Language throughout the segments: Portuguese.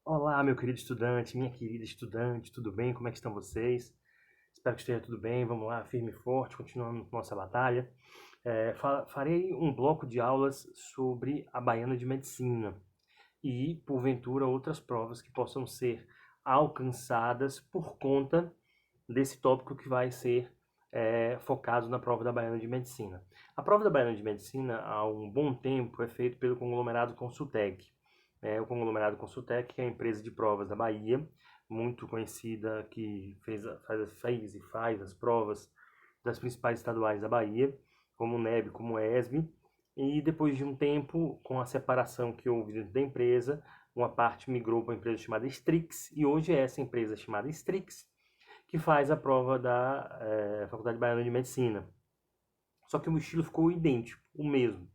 Olá, meu querido estudante, minha querida estudante, tudo bem? Como é que estão vocês? Espero que esteja tudo bem. Vamos lá, firme e forte, continuando nossa batalha. Farei um bloco de aulas sobre a Baiana de Medicina e, porventura, outras provas que possam ser alcançadas por conta desse tópico que vai ser focado na prova da Baiana de Medicina. A prova da Baiana de Medicina, há um bom tempo, é feita pelo conglomerado Consultec. O conglomerado Consultec, que é a empresa de provas da Bahia, muito conhecida, que fez e faz as provas das principais estaduais da Bahia, como o NEB, como o ESB, e depois de um tempo, com a separação que houve dentro da empresa, uma parte migrou para uma empresa chamada Strix, e hoje é essa empresa chamada Strix que faz a prova da Faculdade Baiana de Medicina. Só que o estilo ficou idêntico, o mesmo.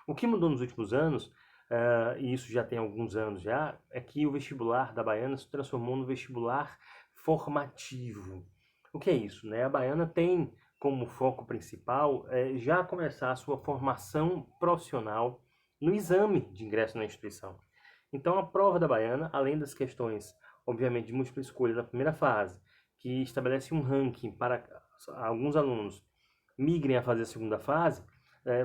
O que mudou nos últimos anos, e isso já tem alguns anos já, é que o vestibular da Baiana se transformou no vestibular formativo. O que é isso? Né? A Baiana tem como foco principal já começar a sua formação profissional no exame de ingresso na instituição. Então, a prova da Baiana, além das questões, obviamente, de múltipla escolha da primeira fase, que estabelece um ranking para alguns alunos migrem a fazer a segunda fase,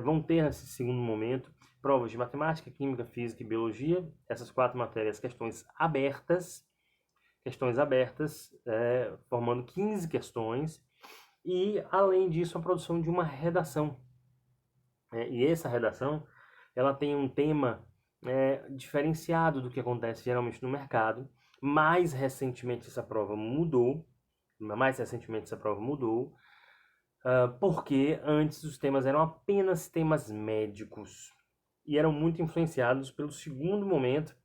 vão ter nesse segundo momento provas de matemática, química, física e biologia, essas quatro matérias, questões abertas, formando 15 questões, e além disso a produção de uma redação. E essa redação, ela tem um tema diferenciado do que acontece geralmente no mercado. Mais recentemente essa prova mudou, porque antes os temas eram apenas temas médicos e eram muito influenciados pelo segundo momento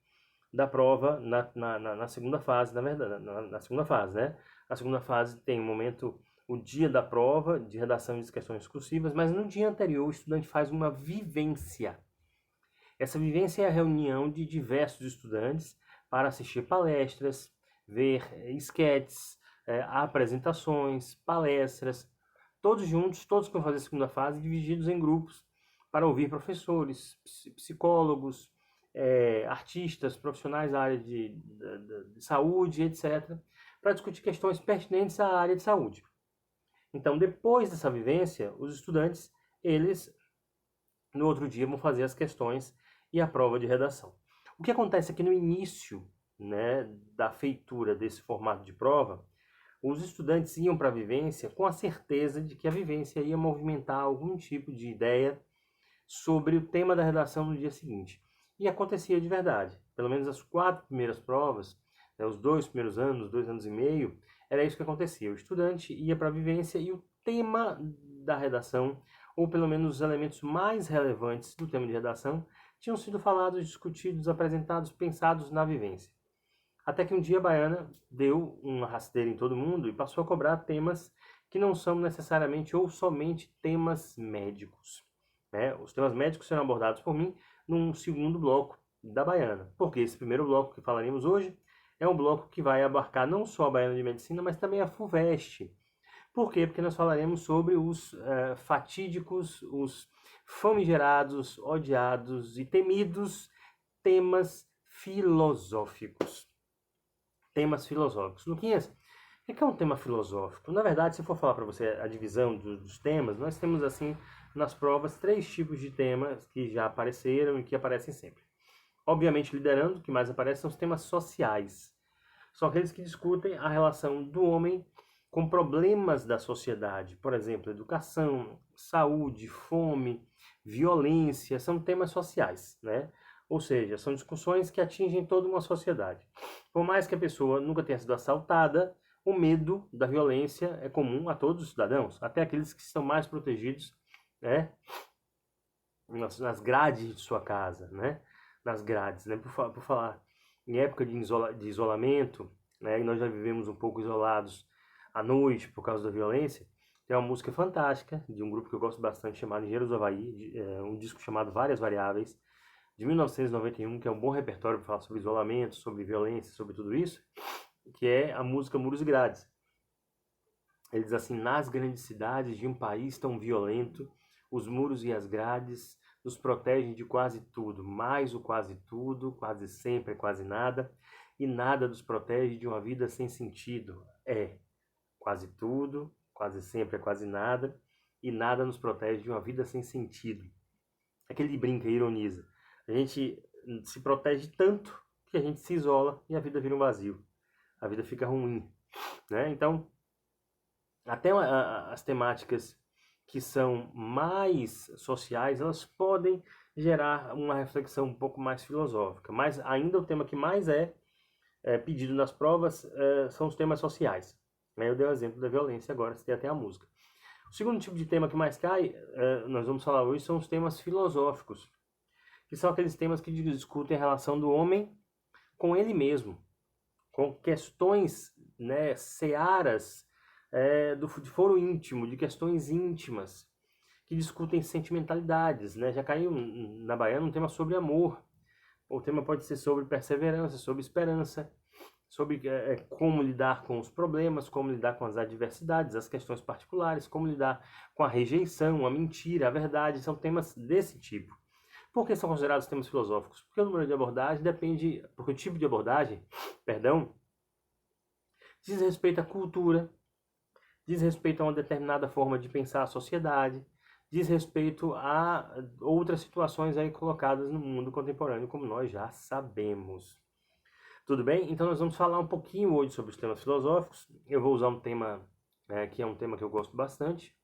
da prova na segunda fase, na verdade, na segunda fase, né? A segunda fase tem um momento, o dia da prova, de redação de questões discursivas, mas no dia anterior o estudante faz uma vivência. Essa vivência é a reunião de diversos estudantes para assistir palestras, ver esquetes, apresentações, palestras, todos juntos, todos que vão fazer a segunda fase, divididos em grupos, para ouvir professores, psicólogos, artistas, profissionais da área de saúde, etc., para discutir questões pertinentes à área de saúde. Então, depois dessa vivência, os estudantes, eles, no outro dia, vão fazer as questões e a prova de redação. O que acontece é que no início, né, da feitura desse formato de prova, os estudantes iam para a vivência com a certeza de que a vivência ia movimentar algum tipo de ideia sobre o tema da redação no dia seguinte. E acontecia de verdade. Pelo menos as quatro primeiras provas, né, os 2 primeiros anos, 2 anos e meio, era isso que acontecia. O estudante ia para a vivência e o tema da redação, ou pelo menos os elementos mais relevantes do tema de redação, tinham sido falados, discutidos, apresentados, pensados na vivência. Até que um dia a Baiana deu uma rasteira em todo mundo e passou a cobrar temas que não são necessariamente ou somente temas médicos. Né? Os temas médicos serão abordados por mim num segundo bloco da Baiana, porque esse primeiro bloco que falaremos hoje é um bloco que vai abarcar não só a Baiana de Medicina, mas também a FUVEST. Por quê? Porque nós falaremos sobre os fatídicos, os famigerados, odiados e temidos temas filosóficos. Temas filosóficos. Luquinhas, o que é um tema filosófico? Na verdade, se eu for falar para você a divisão dos temas, nós temos assim nas provas 3 tipos de temas que já apareceram e que aparecem sempre. Obviamente, liderando, o que mais aparece são os temas sociais. São aqueles que discutem a relação do homem com problemas da sociedade, por exemplo, educação, saúde, fome, violência, são temas sociais, né? Ou seja, são discussões que atingem toda uma sociedade. Por mais que a pessoa nunca tenha sido assaltada, o medo da violência é comum a todos os cidadãos, até aqueles que estão mais protegidos, né, nas grades de sua casa, né, nas grades, né, por falar em época de isolamento, né, e nós já vivemos um pouco isolados à noite por causa da violência. Tem uma música fantástica de um grupo que eu gosto bastante chamado Engenheiros do Havaí, um disco chamado Várias Variáveis, de 1991, que é um bom repertório para falar sobre isolamento, sobre violência, sobre tudo isso, que é a música Muros e Grades. Ele diz assim: nas grandes cidades de um país tão violento, os muros e as grades nos protegem de quase tudo, mais o quase tudo, quase sempre, quase nada. e nada nos protege de uma vida sem sentido. É quase tudo, quase sempre é quase nada, e nada nos protege de uma vida sem sentido. Aquele brinca e ironiza. A gente se protege tanto que a gente se isola e a vida vira um vazio. A vida fica ruim, né? Então, até as temáticas que são mais sociais, elas podem gerar uma reflexão um pouco mais filosófica. Mas ainda o tema que mais é pedido nas provas são os temas sociais. Eu dei o exemplo da violência agora, citei até a música. O segundo tipo de tema que mais cai, nós vamos falar hoje, são os temas filosóficos, que são aqueles temas que discutem a relação do homem com ele mesmo, com questões, né, searas de foro íntimo, de questões íntimas, que discutem sentimentalidades, né? Já caiu na Baiana um tema sobre amor. O tema pode ser sobre perseverança, sobre esperança, sobre como lidar com os problemas, como lidar com as adversidades, as questões particulares, como lidar com a rejeição, a mentira, a verdade. São temas desse tipo. Por que são considerados temas filosóficos? Porque o número de abordagem depende, porque o tipo de abordagem, perdão, diz respeito à cultura, diz respeito a uma determinada forma de pensar a sociedade, diz respeito a outras situações aí colocadas no mundo contemporâneo, como nós já sabemos. Tudo bem? Então nós vamos falar um pouquinho hoje sobre os temas filosóficos. Eu vou usar um tema que é um tema que eu gosto bastante.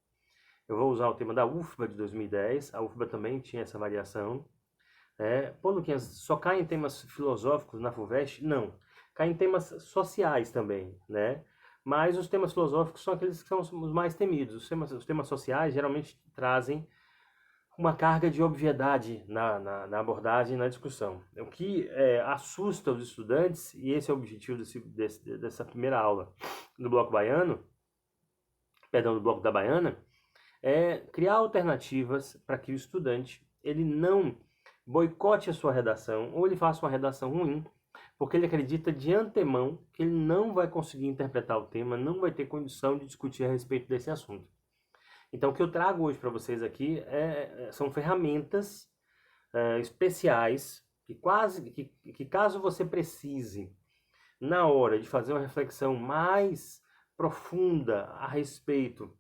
Eu vou usar o tema da UFBA de 2010. A UFBA também tinha essa variação. Pô, Luquinhas, só cai em temas filosóficos na FUVEST? Não. Cai em temas sociais também, né? Mas os temas filosóficos são aqueles que são os mais temidos. Os temas sociais geralmente trazem uma carga de obviedade na abordagem e na discussão. O que assusta os estudantes, e esse é o objetivo dessa primeira aula do Bloco Baiano, perdão, do Bloco da Baiana, é criar alternativas para que o estudante ele não boicote a sua redação ou ele faça uma redação ruim, porque ele acredita de antemão que ele não vai conseguir interpretar o tema, não vai ter condição de discutir a respeito desse assunto. Então, o que eu trago hoje para vocês aqui são ferramentas especiais que caso você precise, na hora de fazer uma reflexão mais profunda a respeito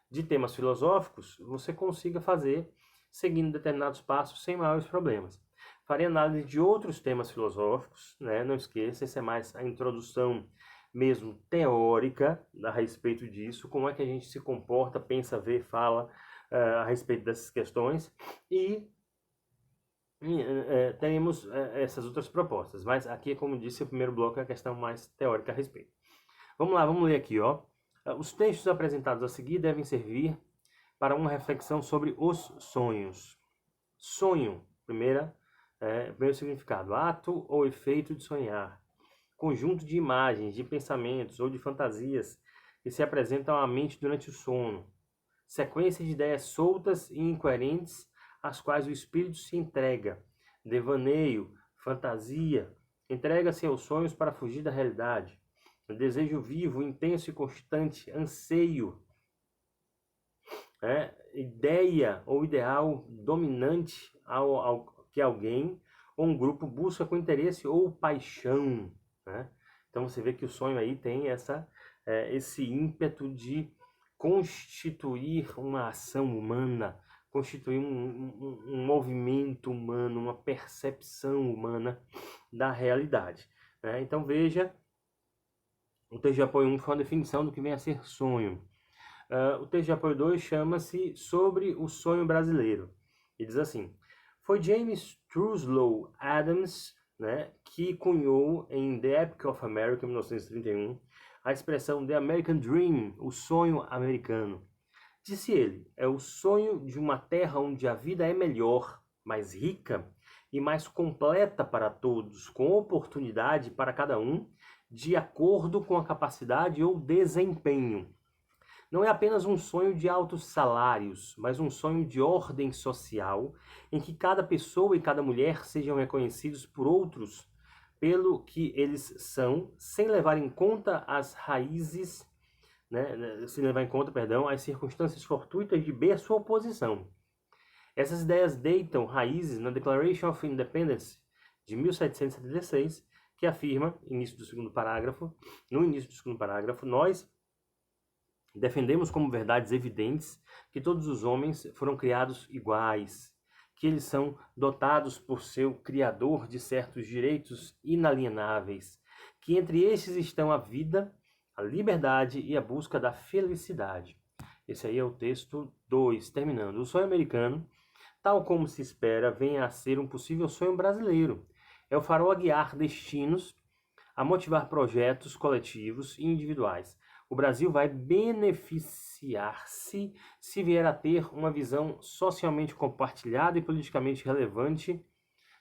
de temas filosóficos, você consiga fazer seguindo determinados passos sem maiores problemas. Farei análise de outros temas filosóficos, né? Não esqueça, essa é mais a introdução mesmo teórica a respeito disso, como é que a gente se comporta, pensa, vê, fala a respeito dessas questões e teremos essas outras propostas. Mas aqui, como disse, o primeiro bloco é a questão mais teórica a respeito. Vamos lá, vamos ler aqui, ó. Os textos apresentados a seguir devem servir para uma reflexão sobre os sonhos. Sonho, primeiro significado, ato ou efeito de sonhar. Conjunto de imagens, de pensamentos ou de fantasias que se apresentam à mente durante o sono. Sequência de ideias soltas e incoerentes às quais o espírito se entrega. Devaneio, fantasia, entrega-se aos sonhos para fugir da realidade. Desejo vivo, intenso e constante, anseio, ideia ou ideal dominante que alguém ou um grupo busca com interesse ou paixão. Né? Então você vê que o sonho aí tem esse ímpeto de constituir uma ação humana, constituir um movimento humano, uma percepção humana da realidade. Né? Então veja, o texto de apoio 1 foi uma definição do que vem a ser sonho. O texto de apoio 2 chama-se Sobre o Sonho Brasileiro. E diz assim: foi James Truslow Adams, né, que cunhou em The Epic of America, em 1931, a expressão The American Dream, o sonho americano. Disse ele, é o sonho de uma terra onde a vida é melhor, mais rica e mais completa para todos, com oportunidade para cada um, de acordo com a capacidade ou desempenho. Não é apenas um sonho de altos salários, mas um sonho de ordem social, em que cada pessoa e cada mulher sejam reconhecidos por outros pelo que eles são, sem levar em conta as raízes, sem levar em conta, perdão, as circunstâncias fortuitas de berço ou posição. Essas ideias deitam raízes na Declaration of Independence de 1776, que afirma, no início do segundo parágrafo, nós defendemos como verdades evidentes que todos os homens foram criados iguais, que eles são dotados por seu Criador de certos direitos inalienáveis, que entre estes estão a vida, a liberdade e a busca da felicidade. Esse aí é o texto 2, terminando. O sonho americano, tal como se espera, vem a ser um possível sonho brasileiro. É o farol a guiar destinos, a motivar projetos coletivos e individuais. O Brasil vai beneficiar-se se vier a ter uma visão socialmente compartilhada e politicamente relevante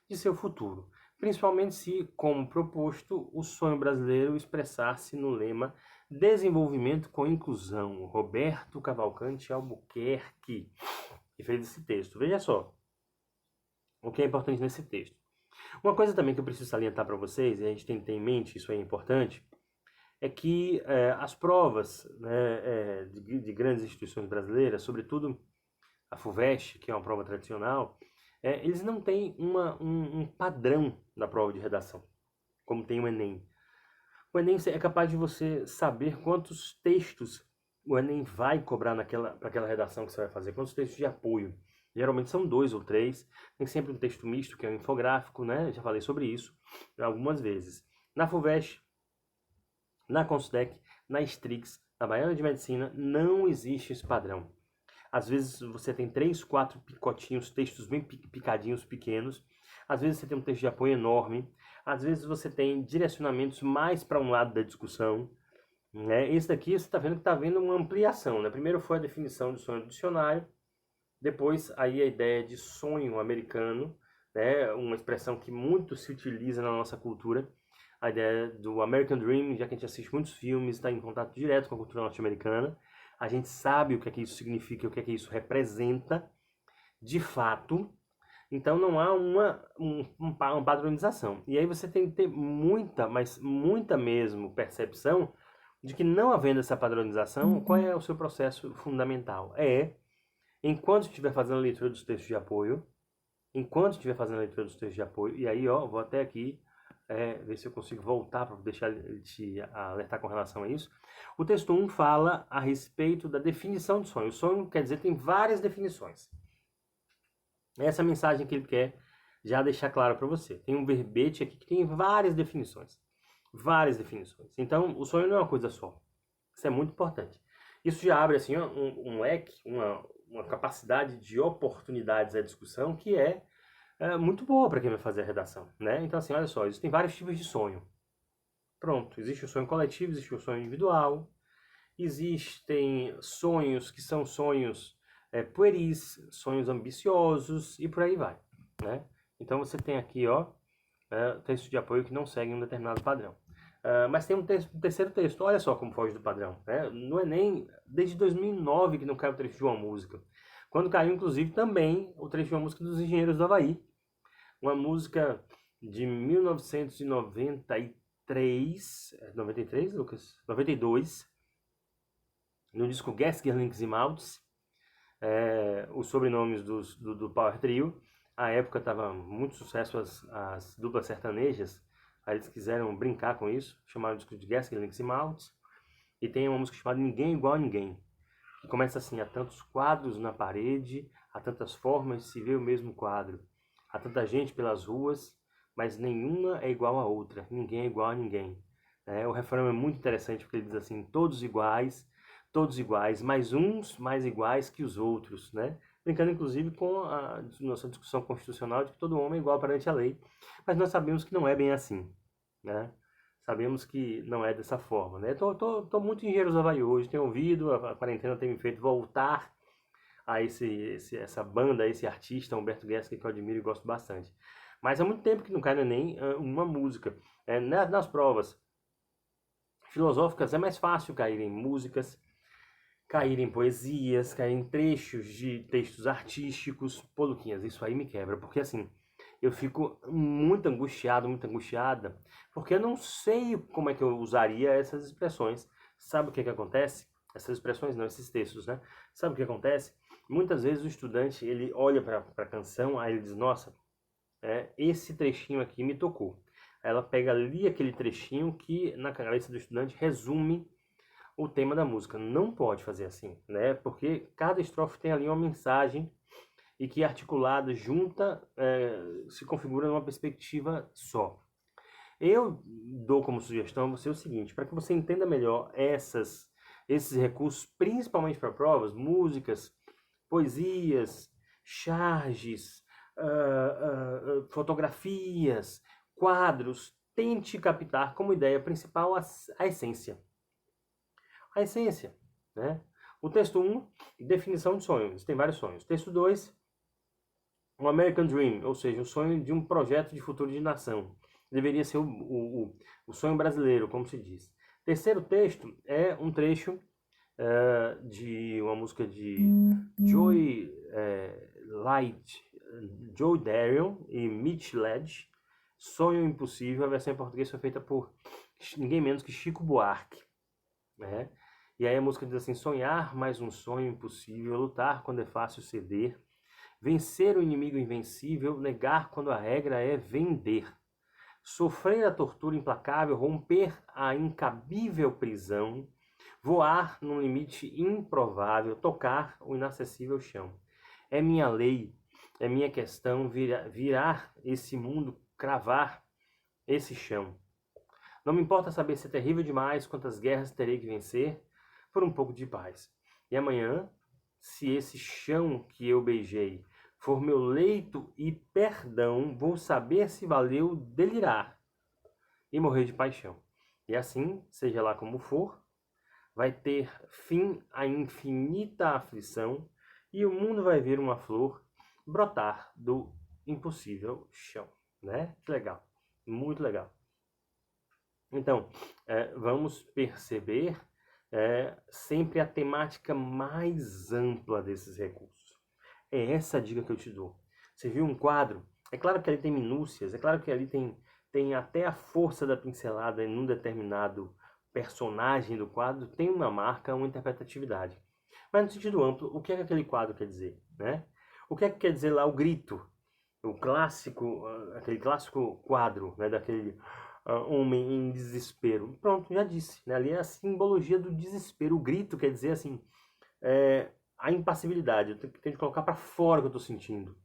de seu futuro, principalmente se, como proposto, o sonho brasileiro expressar-se no lema Desenvolvimento com Inclusão. Roberto Cavalcante Albuquerque, que fez esse texto. Veja só o que é importante nesse texto. Uma coisa também que eu preciso salientar para vocês, e a gente tem que ter em mente, isso é importante, é que as provas, né, de grandes instituições brasileiras, sobretudo a FUVEST, que é uma prova tradicional, eles não têm um padrão da prova de redação, como tem o Enem. O Enem é capaz de você saber quantos textos o Enem vai cobrar para aquela redação que você vai fazer, quantos textos de apoio. Geralmente são 2 ou 3, tem sempre um texto misto, que é um infográfico, né? Já falei sobre isso algumas vezes. Na FUVEST, na Consultec, na Strix, na Baiana de Medicina, não existe esse padrão. Às vezes você tem 3, 4 picotinhos, textos bem picadinhos, pequenos. Às vezes você tem um texto de apoio enorme. Às vezes você tem direcionamentos mais para um lado da discussão. Né? Esse daqui você está vendo que está havendo uma ampliação. Né? Primeiro foi a definição de sonho do dicionário. Depois aí a ideia de sonho americano, né? Uma expressão que muito se utiliza na nossa cultura. A ideia do American Dream, já que a gente assiste muitos filmes, está em contato direto com a cultura norte-americana. A gente sabe o que é que isso significa, o que é que isso representa, de fato. Então não há uma padronização. E aí você tem que ter muita, mas muita mesmo, percepção de que não havendo essa padronização, qual é o seu processo fundamental? Enquanto estiver fazendo a leitura dos textos de apoio, e aí, ó, vou até aqui ver se eu consigo voltar para deixar te alertar com relação a isso. O texto 1 fala a respeito da definição de sonho. O sonho, quer dizer, tem várias definições. Essa é a mensagem que ele quer já deixar claro para você. Tem um verbete aqui que tem várias definições. Várias definições. Então, o sonho não é uma coisa só. Isso é muito importante. Isso já abre assim, um leque, uma capacidade de oportunidades à discussão que é muito boa para quem vai fazer a redação, né? Então, assim, olha só, existem vários tipos de sonho. Pronto, existe o sonho coletivo, existe o sonho individual, existem sonhos que são sonhos pueris, sonhos ambiciosos e por aí vai, né? Então, você tem aqui, ó, texto de apoio que não segue um determinado padrão. Mas tem um terceiro texto, olha só como foge do padrão, né? No Enem, desde 2009 que não cai o trecho de uma música. Quando caiu, inclusive, também o trecho de uma música dos Engenheiros do Havaí. Uma música de 1993, 93, Lucas? 92, no disco Gasker, Links e Maltz, os sobrenomes do Power Trio. À época estava muito sucesso as duplas sertanejas, aí eles quiseram brincar com isso, chamaram o disco de Gasker, Links e Maltz. E tem uma música chamada Ninguém Igual a Ninguém, que começa assim: há tantos quadros na parede, há tantas formas de se ver o mesmo quadro. Há tanta gente pelas ruas, mas nenhuma é igual a outra. Ninguém é igual a ninguém. O refrão é muito interessante porque ele diz assim: todos iguais, mas uns mais iguais que os outros, né? Brincando inclusive com a nossa discussão constitucional de que todo homem é igual perante a lei. Mas nós sabemos que não é bem assim, né? Sabemos que não é dessa forma, né? Tô muito em Engenheiros do Havaí hoje, tenho ouvido, a quarentena tem me feito voltar a essa banda, esse artista, Humberto Gessinger, que eu admiro e gosto bastante. Mas há muito tempo que não cai no Enem uma música. Nas provas filosóficas é mais fácil cair em músicas, cair em poesias, cair em trechos de textos artísticos. Pô, Luquinhas, isso aí me quebra, porque assim, eu fico muito angustiado, muito angustiada, porque eu não sei como é que eu usaria essas expressões. Sabe o que acontece? Essas expressões não, esses textos, né? Sabe o que acontece? Muitas vezes o estudante, ele olha para a canção, aí ele diz: nossa, esse trechinho aqui me tocou. ela pega ali aquele trechinho que na cabeça do estudante resume o tema da música. Não pode fazer assim, né? Porque cada estrofe tem ali uma mensagem e que articulada, junta, se configura numa perspectiva só. Eu dou como sugestão a você o seguinte, para que você entenda melhor esses recursos, principalmente para provas, músicas, poesias, charges, fotografias, quadros, tente captar como ideia principal a essência. A essência, né? O texto 1, definição de sonho. Tem vários sonhos. Texto 2, um American Dream, ou seja, o sonho de um projeto de futuro de nação. Deveria ser o sonho brasileiro, como se diz. Terceiro texto é um trecho de uma música de Joy Light, Joe Darion e Mitch Ledge, Sonho Impossível. A versão em português foi feita por ninguém menos que Chico Buarque, né? E aí a música diz assim: sonhar mais um sonho impossível, lutar quando é fácil ceder, vencer o inimigo invencível, negar quando a regra é vender, sofrer a tortura implacável, romper a incabível prisão, voar num limite improvável, tocar o inacessível chão. É minha lei, é minha questão virar esse mundo, cravar esse chão. Não me importa saber se é terrível demais, quantas guerras terei que vencer por um pouco de paz. E amanhã, se esse chão que eu beijei for meu leito e perdão, vou saber se valeu delirar e morrer de paixão. E assim, seja lá como for, vai ter fim a infinita aflição e o mundo vai ver uma flor brotar do impossível chão, né? Que legal, muito legal. Então, vamos perceber sempre a temática mais ampla desses recursos. É essa a dica que eu te dou. Você viu um quadro? É claro que ali tem minúcias, é claro que ali tem até a força da pincelada em um determinado personagem do quadro, tem uma marca, uma interpretatividade. Mas no sentido amplo, o que é que aquele quadro quer dizer, né? O que é que quer dizer lá o grito? O clássico, aquele clássico quadro, né, daquele homem em desespero. Pronto, já disse, né? Ali é a simbologia do desespero. O grito quer dizer assim, a impassibilidade. Eu tenho que colocar para fora o que eu estou sentindo.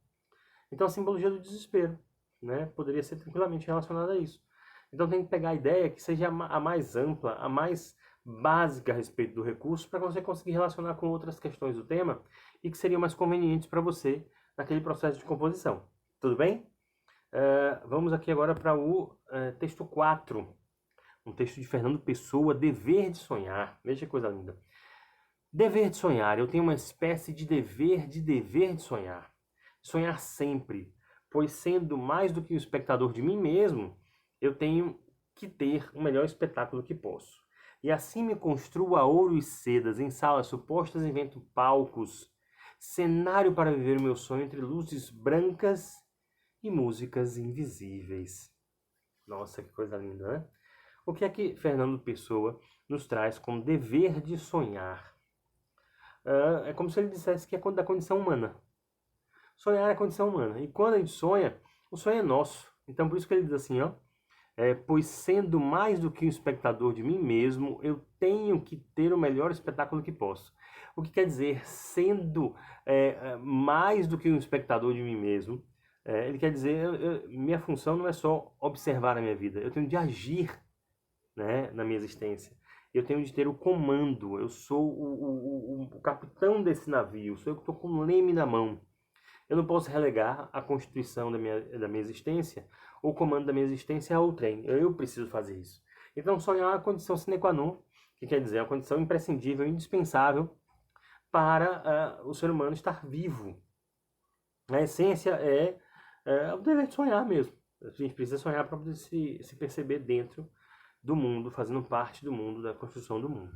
Então a simbologia do desespero, né? Poderia ser tranquilamente relacionada a isso. Então tem que pegar a ideia que seja a mais ampla, a mais básica a respeito do recurso, para você conseguir relacionar com outras questões do tema e que seriam mais convenientes para você naquele processo de composição. Tudo bem? Vamos aqui agora para o texto 4, um texto de Fernando Pessoa, Dever de Sonhar. Veja que coisa linda. Dever de sonhar. Eu tenho uma espécie de dever de sonhar. Sonhar sempre, pois sendo mais do que o espectador de mim mesmo, eu tenho que ter o melhor espetáculo que posso. E assim me construo a ouro e sedas, em salas supostas invento palcos, cenário para viver o meu sonho entre luzes brancas e músicas invisíveis. Nossa, que coisa linda, né? O que é que Fernando Pessoa nos traz como dever de sonhar? É como se ele dissesse que é da condição humana. Sonhar é a condição humana. E quando a gente sonha, o sonho é nosso. Então por isso que ele diz assim, ó. Pois sendo mais do que um espectador de mim mesmo, eu tenho que ter o melhor espetáculo que posso. O que quer dizer, sendo mais do que um espectador de mim mesmo, ele quer dizer, minha função não é só observar a minha vida, eu tenho de agir, né, na minha existência. Eu tenho de ter o comando, eu sou o capitão desse navio, sou eu que estou com o leme na mão. Eu não posso relegar a constituição da minha existência, ou o comando da minha existência a outrem. Eu preciso fazer isso. Então, sonhar é uma condição sine qua non, que quer dizer, é uma condição imprescindível, indispensável para o ser humano estar vivo. A essência é o dever de sonhar mesmo. A gente precisa sonhar para poder se perceber dentro do mundo, fazendo parte do mundo, da construção do mundo.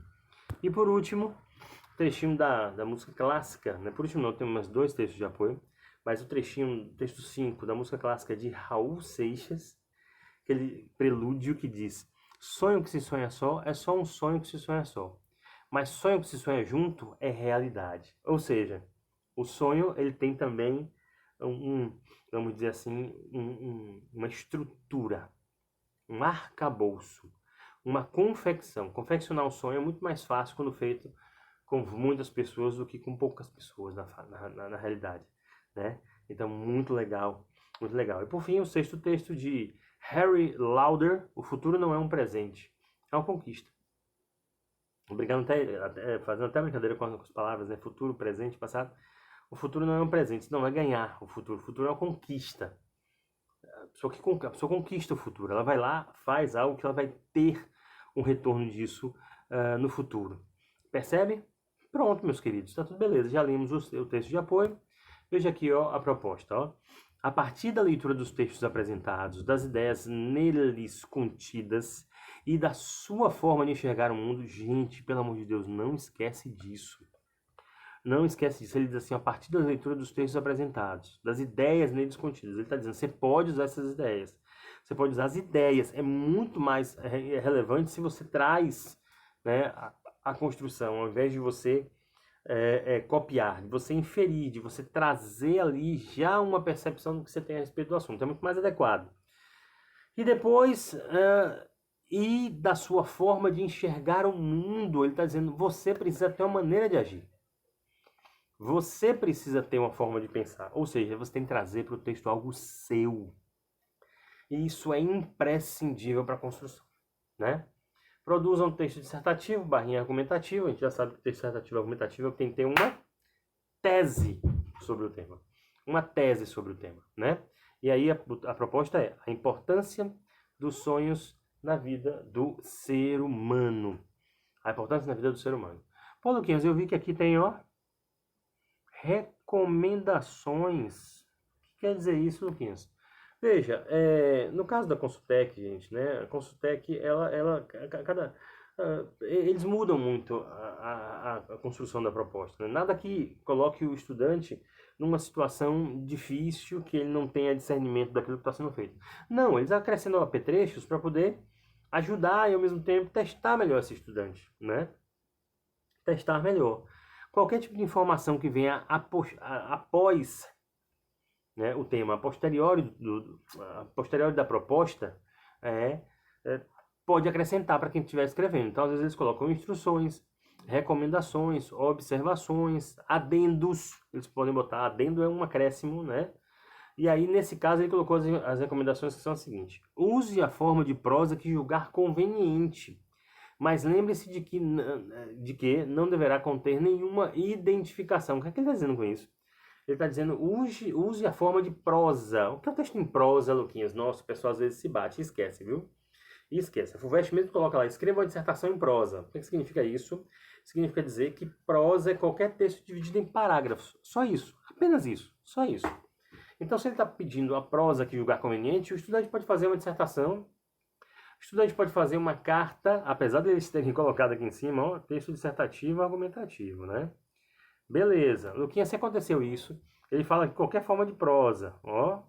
E por último, trechinho da música clássica, né? Por último não, tem mais dois textos de apoio, mas o trechinho, texto 5 da música clássica de Raul Seixas, aquele prelúdio que diz: sonho que se sonha só é só um sonho que se sonha só, mas sonho que se sonha junto é realidade. Ou seja, o sonho ele tem também vamos dizer assim, uma estrutura. um arcabouço, uma confecção. Confeccionar um sonho é muito mais fácil quando feito com muitas pessoas do que com poucas pessoas na realidade, né? Então, muito legal, muito legal. E por fim, o sexto texto de Harry Lauder, O Futuro Não é um Presente, é uma conquista. Obrigado fazendo até brincadeira com as palavras, né? Futuro, presente, passado. O futuro não é um presente, não é ganhar o futuro é uma conquista. A pessoa conquista o futuro, ela vai lá, faz algo que ela vai ter um retorno disso no futuro. Percebe? Pronto, meus queridos, está tudo beleza. Já lemos o texto de apoio. Veja aqui ó, a proposta. Ó. A partir da leitura dos textos apresentados, das ideias neles contidas e da sua forma de enxergar o mundo, gente, pelo amor de Deus, não esquece disso. Não esquece disso. Ele diz assim, a partir da leitura dos textos apresentados, das ideias neles contidas. Ele está dizendo, você pode usar essas ideias. Você pode usar as ideias. É muito mais relevante se você traz, né, a construção, ao invés de você copiar, de você inferir, de você trazer ali já uma percepção do que você tem a respeito do assunto. É muito mais adequado. E depois, e da sua forma de enxergar o mundo, ele está dizendo, você precisa ter uma maneira de agir. Você precisa ter uma forma de pensar. Ou seja, você tem que trazer para o texto algo seu. E isso é imprescindível para a construção, né? Produza um texto dissertativo, barrinha argumentativa. A gente já sabe que o texto dissertativo e argumentativo tem que ter uma tese sobre o tema. Uma tese sobre o tema, né? E aí a proposta é a importância dos sonhos na vida do ser humano. A importância na vida do ser humano. Pô, Luquinhas, eu vi que aqui tem, ó, recomendações. O que quer dizer isso, Luquinhas? Veja, no caso da Consultec, gente, né? A Consultec, eles mudam muito a construção da proposta, né? Nada que coloque o estudante numa situação difícil que ele não tenha discernimento daquilo que está sendo feito. Não, eles acrescentam apetrechos para poder ajudar e ao mesmo tempo testar melhor esse estudante, né? Testar melhor. Qualquer tipo de informação que venha após, né, o tema, a posteriori da proposta, pode acrescentar para quem estiver escrevendo. Então, às vezes, eles colocam instruções, recomendações, observações, adendos. Eles podem botar adendo é um acréscimo, né? E aí, nesse caso, ele colocou as recomendações que são as seguintes. Use a forma de prosa que julgar conveniente, mas lembre-se de que não deverá conter nenhuma identificação. O que é que ele está dizendo com isso? Ele está dizendo, use a forma de prosa. O que é o texto em prosa, Luquinhas? Nossa, o pessoal às vezes se bate e esquece, viu? E esquece. A FUVEST mesmo coloca lá, escreva uma dissertação em prosa. O que significa isso? Significa dizer que prosa é qualquer texto dividido em parágrafos. Só isso. Apenas isso. Só isso. Então, se ele está pedindo a prosa que julgar conveniente, o estudante pode fazer uma dissertação. O estudante pode fazer uma carta, apesar de eles terem colocado aqui em cima, ó, texto dissertativo argumentativo, né? Beleza. Luquinha, se aconteceu isso, ele fala que qualquer forma de prosa, ó.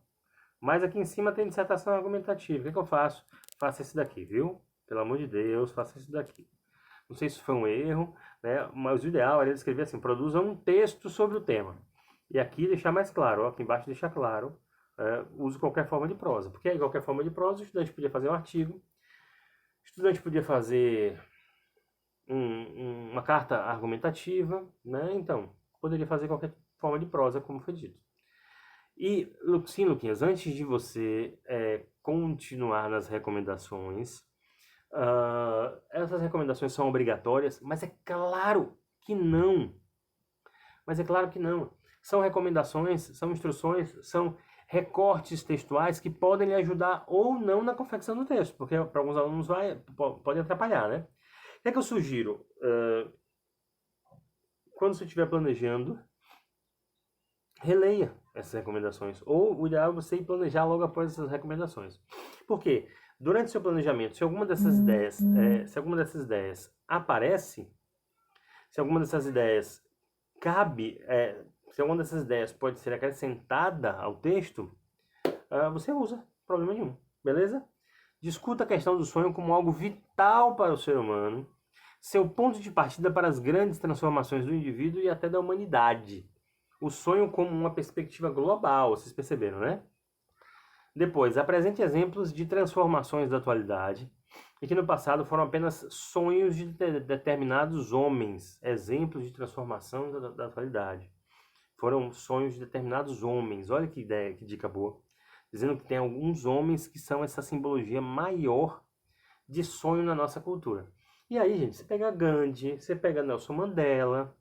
Mas aqui em cima tem dissertação argumentativa. O que eu faço? Faça esse daqui, viu? Pelo amor de Deus, faça esse daqui. Não sei se foi um erro, né? Mas o ideal era ele escrever assim, produza um texto sobre o tema. E aqui deixar mais claro, ó, aqui embaixo deixar claro, use qualquer forma de prosa. Porque aí qualquer forma de prosa, o estudante podia fazer um artigo, o estudante podia fazer uma carta argumentativa, né? Então, poderia fazer qualquer forma de prosa, como foi dito. E, sim, Luquinhas, antes de você continuar nas recomendações, essas recomendações são obrigatórias, mas é claro que não. Mas é claro que não. São recomendações, são instruções, são recortes textuais que podem lhe ajudar ou não na confecção do texto, porque para alguns alunos pode atrapalhar, né? O que é que eu sugiro? Quando você estiver planejando, releia essas recomendações. Ou o ideal é você ir planejar logo após essas recomendações. Por quê? Durante o seu planejamento, se alguma dessas ideias aparece, se alguma dessas ideias cabe, se alguma dessas ideias pode ser acrescentada ao texto, você usa, problema nenhum, beleza? Discuta a questão do sonho como algo vital para o ser humano, seu ponto de partida para as grandes transformações do indivíduo e até da humanidade. O sonho como uma perspectiva global, vocês perceberam, né? Depois, apresente exemplos de transformações da atualidade e que no passado foram apenas sonhos de determinados homens. Exemplos de transformação da atualidade. Foram sonhos de determinados homens. Olha que ideia, que dica boa. Dizendo que tem alguns homens que são essa simbologia maior de sonho na nossa cultura. E aí, gente, você pega Gandhi, você pega Nelson Mandela,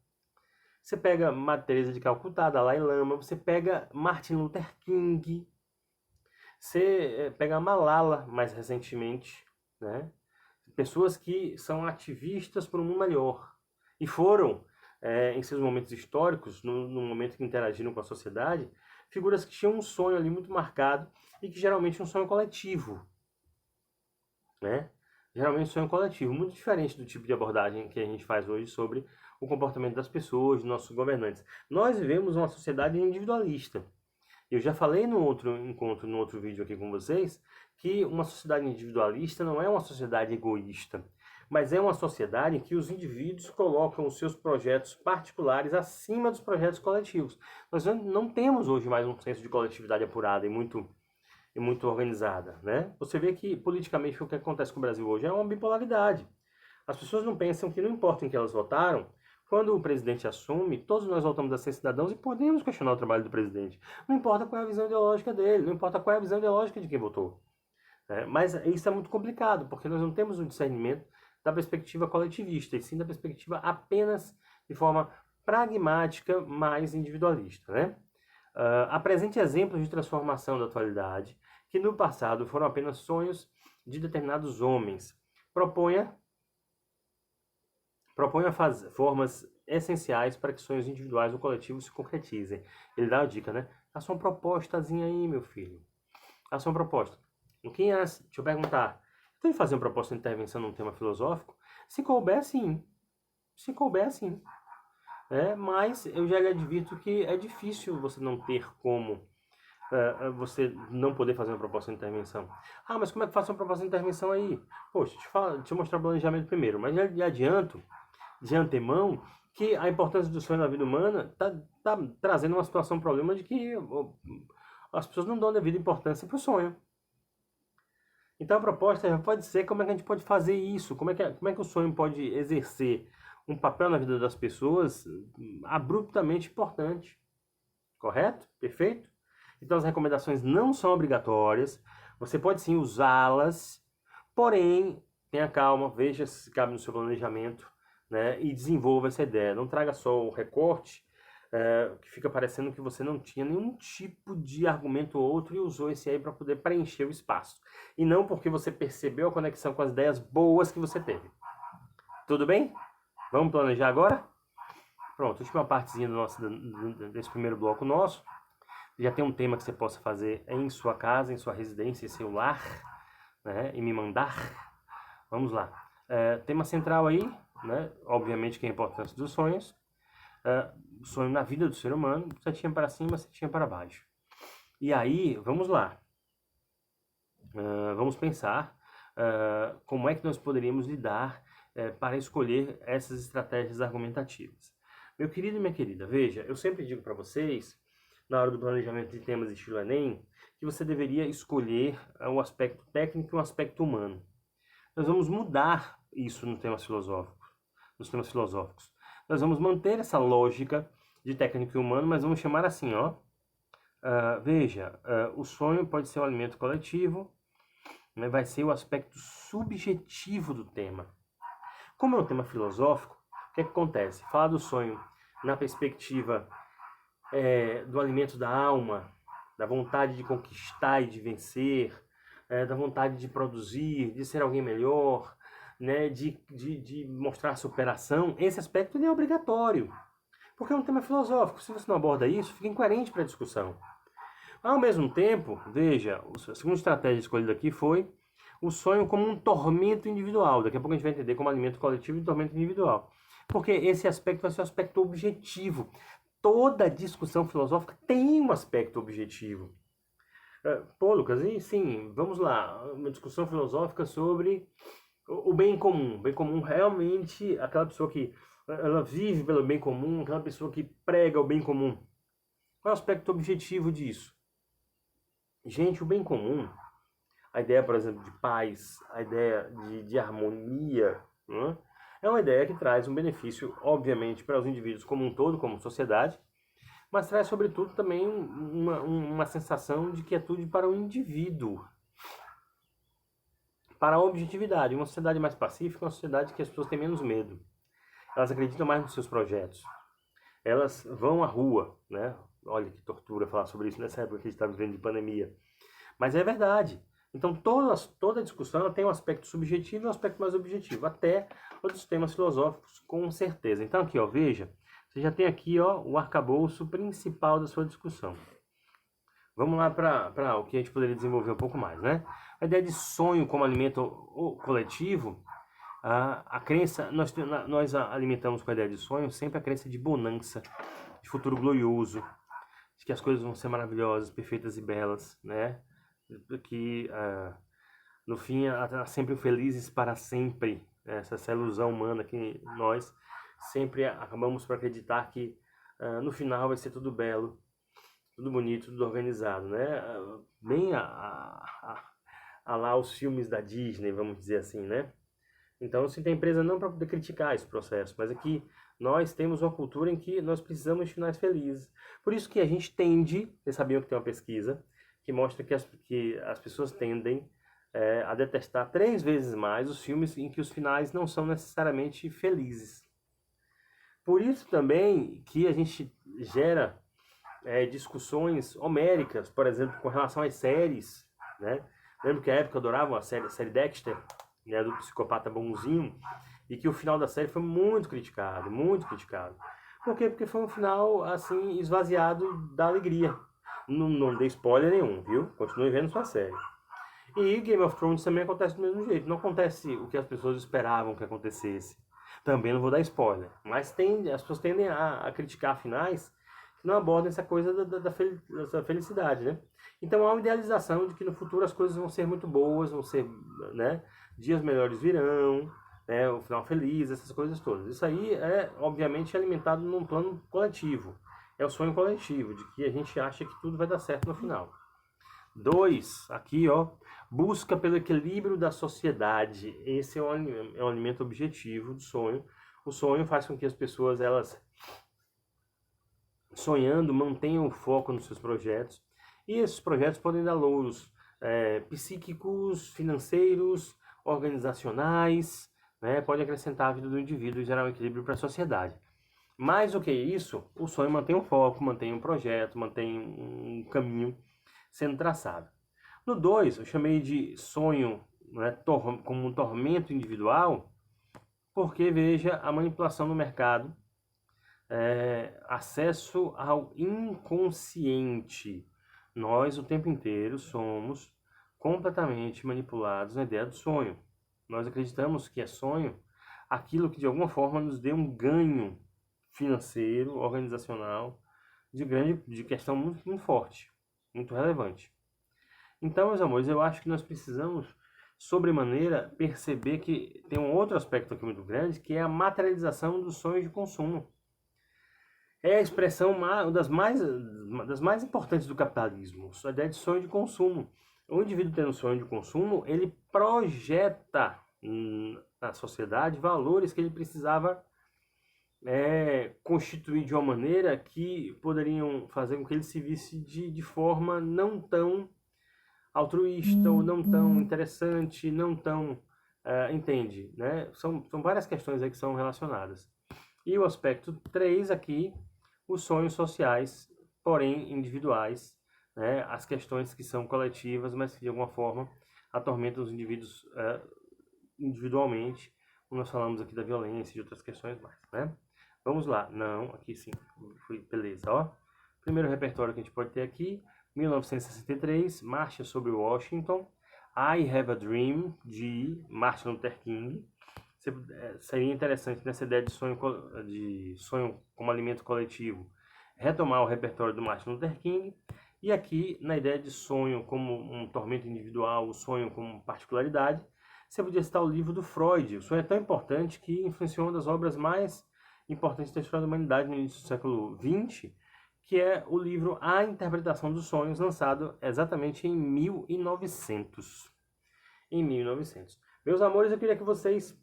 você pega Madre Teresa de Calcutá, Dalai Lama, você pega Martin Luther King, você pega Malala, mais recentemente, né? Pessoas que são ativistas por um mundo melhor. E foram, em seus momentos históricos, no momento que interagiram com a sociedade, figuras que tinham um sonho ali muito marcado e que geralmente é um sonho coletivo, né? Geralmente um sonho coletivo, muito diferente do tipo de abordagem que a gente faz hoje sobre o comportamento das pessoas, dos nossos governantes. Nós vivemos uma sociedade individualista. Eu já falei no outro encontro, no outro vídeo aqui com vocês, que uma sociedade individualista não é uma sociedade egoísta, mas é uma sociedade em que os indivíduos colocam os seus projetos particulares acima dos projetos coletivos. Nós não temos hoje mais um senso de coletividade apurada e muito organizada, né? Você vê que politicamente o que acontece com o Brasil hoje é uma bipolaridade. As pessoas não pensam que não importa em que elas votaram, quando o presidente assume, todos nós voltamos a ser cidadãos e podemos questionar o trabalho do presidente. Não importa qual é a visão ideológica dele, não importa qual é a visão ideológica de quem votou. Mas isso é muito complicado, porque nós não temos um discernimento da perspectiva coletivista, e sim da perspectiva apenas de forma pragmática, mais individualista, né? Apresente exemplos de transformação da atualidade, que no passado foram apenas sonhos de determinados homens. Proponha formas essenciais para que sonhos individuais ou coletivos se concretizem. Ele dá a dica, né? Faça uma propostazinha aí, meu filho. Faça uma proposta. Deixa eu perguntar. Então, de fazer uma proposta de intervenção num tema filosófico? Se couber, sim. Se couber, sim. Mas eu já lhe advirto que é difícil você não ter como você não poder fazer uma proposta de intervenção. Ah, mas como é que faço uma proposta de intervenção aí? Poxa, deixa eu mostrar o planejamento primeiro. Mas já lhe adianto, de antemão, que a importância do sonho na vida humana está trazendo uma situação, um problema de que as pessoas não dão devida importância para o sonho. Então a proposta já pode ser como é que a gente pode fazer isso, como é que o sonho pode exercer um papel na vida das pessoas abruptamente importante. Correto? Perfeito? Então as recomendações não são obrigatórias, você pode sim usá-las, porém, tenha calma, veja se cabe no seu planejamento, né, e desenvolva essa ideia. Não traga só o recorte, que fica parecendo que você não tinha nenhum tipo de argumento ou outro e usou esse aí para poder preencher o espaço. E não porque você percebeu a conexão com as ideias boas que você teve. Tudo bem? Vamos planejar agora? Pronto, última partezinha desse primeiro bloco nosso. Já tem um tema que você possa fazer em sua casa, em sua residência, em seu lar, né, e me mandar. Vamos lá. Tema central aí, né, obviamente que é a importância dos sonhos. Sonho na vida do ser humano, setinha para cima, setinha para baixo. E aí, vamos lá. Vamos pensar como é que nós poderíamos lidar para escolher essas estratégias argumentativas. Meu querido e minha querida, veja, eu sempre digo para vocês, na hora do planejamento de temas estilo Enem, que você deveria escolher um aspecto técnico e um aspecto humano. Nós vamos mudar isso nos temas filosóficos. Nós vamos manter essa lógica de técnico e humano, mas vamos chamar assim, ó. Veja, o sonho pode ser um alimento coletivo, né, vai ser o aspecto subjetivo do tema. Como é um tema filosófico, o que acontece? Falar do sonho na perspectiva do alimento da alma, da vontade de conquistar e de vencer, da vontade de produzir, de ser alguém melhor, né, de mostrar superação, esse aspecto ele é obrigatório, porque é um tema filosófico. Se você não aborda isso, fica incoerente para a discussão. Ao mesmo tempo, veja, a segunda estratégia escolhida aqui foi o sonho como um tormento individual. Daqui a pouco a gente vai entender como alimento coletivo e tormento individual. Porque esse aspecto vai ser um aspecto objetivo. Toda discussão filosófica tem um aspecto objetivo. Pô, Lucas, e sim, vamos lá. Uma discussão filosófica sobre o bem comum. O bem comum realmente, aquela pessoa que ela vive pelo bem comum, aquela pessoa que prega o bem comum. Qual é o aspecto objetivo disso? Gente, o bem comum, a ideia, por exemplo, de paz, a ideia de harmonia, né? É uma ideia que traz um benefício, obviamente, para os indivíduos como um todo, como sociedade, mas traz, sobretudo, também uma sensação de quietude para o indivíduo, para a objetividade. Uma sociedade mais pacífica é uma sociedade que as pessoas têm menos medo. Elas acreditam mais nos seus projetos. Elas vão à rua, né? Olha que tortura falar sobre isso nessa época que a gente está vivendo de pandemia. Mas é verdade. Então toda discussão ela tem um aspecto subjetivo e um aspecto mais objetivo, até outros temas filosóficos, com certeza. Então aqui, ó, veja, você já tem aqui, ó, o arcabouço principal da sua discussão. Vamos lá para o que a gente poderia desenvolver um pouco mais, né? A ideia de sonho como alimento coletivo, a crença, nós alimentamos com a ideia de sonho sempre a crença de bonança, de futuro glorioso, de que as coisas vão ser maravilhosas, perfeitas e belas, né? Que no fim há sempre felizes para sempre, né? Essa ilusão humana que nós sempre acabamos por acreditar que no final vai ser tudo belo, tudo bonito, tudo organizado, né? Bem a lá os filmes da Disney, vamos dizer assim, né? Então, se tem empresa não para poder criticar esse processo, mas aqui nós temos uma cultura em que nós precisamos de finais felizes. Por isso que a gente tende, vocês sabiam que tem uma pesquisa que mostra que as pessoas tendem a detestar 3 vezes mais os filmes em que os finais não são necessariamente felizes. Por isso também que a gente gera discussões homéricas, por exemplo, com relação às séries, né? Lembro que a época eu adorava a série Dexter, né, do psicopata bonzinho, e que o final da série foi muito criticado, muito criticado. Por quê? Porque foi um final, assim, esvaziado da alegria. Não dei spoiler nenhum, viu? Continue vendo sua série. E Game of Thrones também acontece do mesmo jeito. Não acontece o que as pessoas esperavam que acontecesse. Também não vou dar spoiler. Mas as pessoas tendem a criticar finais que não abordam essa coisa dessa felicidade, né? Então há uma idealização de que no futuro as coisas vão ser muito boas, vão ser, né? Dias melhores virão, né? O final feliz, essas coisas todas. Isso aí é, obviamente, alimentado num plano coletivo. É o sonho coletivo, de que a gente acha que tudo vai dar certo no final. 2, aqui, ó, busca pelo equilíbrio da sociedade. Esse é um alimento objetivo do sonho. O sonho faz com que as pessoas, elas, sonhando, mantenham o foco nos seus projetos. E esses projetos podem dar louros psíquicos, financeiros, organizacionais, né? Pode acrescentar a vida do indivíduo e gerar um equilíbrio para a sociedade. Mais do que isso, o sonho mantém um foco, mantém um projeto, mantém um caminho sendo traçado. No 2, eu chamei de sonho, né, como um tormento individual, porque veja a manipulação no mercado, acesso ao inconsciente. Nós o tempo inteiro somos completamente manipulados na ideia do sonho. Nós acreditamos que é sonho aquilo que de alguma forma nos dê um ganho financeiro, organizacional, de questão muito, muito forte, muito relevante. Então, meus amores, eu acho que nós precisamos, sobremaneira, perceber que tem um outro aspecto aqui muito grande, que é a materialização dos sonhos de consumo. É a expressão das mais importantes do capitalismo, a ideia de sonho de consumo. O indivíduo tendo sonho de consumo, ele projeta na sociedade valores que ele precisava constituir de uma maneira que poderiam fazer com que ele se visse de forma não tão altruísta ou não tão interessante, não tão, entende, né? São várias questões aí que são relacionadas. E o aspecto 3 aqui, os sonhos sociais, porém individuais, né? As questões que são coletivas, mas que de alguma forma atormentam os indivíduos individualmente, como nós falamos aqui da violência e de outras questões mais, né? Vamos lá. Não, aqui sim. Beleza, ó. Primeiro repertório que a gente pode ter aqui, 1963, Marcha sobre Washington, I Have a Dream, de Martin Luther King. Seria interessante nessa ideia de sonho como alimento coletivo, retomar o repertório do Martin Luther King. E aqui, na ideia de sonho como um tormento individual, o sonho como particularidade, você podia citar o livro do Freud. O sonho é tão importante que influenciou uma das obras mais importantes da história da humanidade no início do século XX, que é o livro A Interpretação dos Sonhos, lançado exatamente em 1900. Em 1900. Meus amores, eu queria que vocês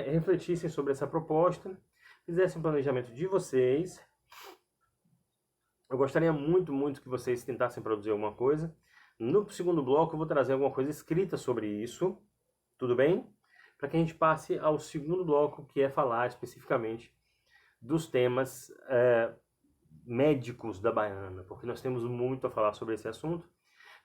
refletissem sobre essa proposta, fizessem um planejamento de vocês. Eu gostaria muito, muito que vocês tentassem produzir alguma coisa. No segundo bloco eu vou trazer alguma coisa escrita sobre isso, tudo bem? Para que a gente passe ao segundo bloco, que é falar especificamente dos temas médicos da baiana, porque nós temos muito a falar sobre esse assunto,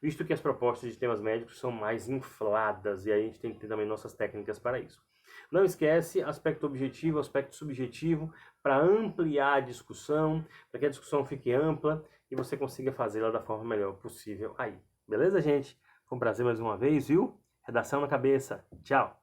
visto que as propostas de temas médicos são mais infladas, e aí a gente tem que ter também nossas técnicas para isso. Não esquece aspecto objetivo, aspecto subjetivo, para ampliar a discussão, para que a discussão fique ampla e você consiga fazê-la da forma melhor possível aí. Beleza, gente? Foi um prazer mais uma vez, viu? Redação na cabeça. Tchau!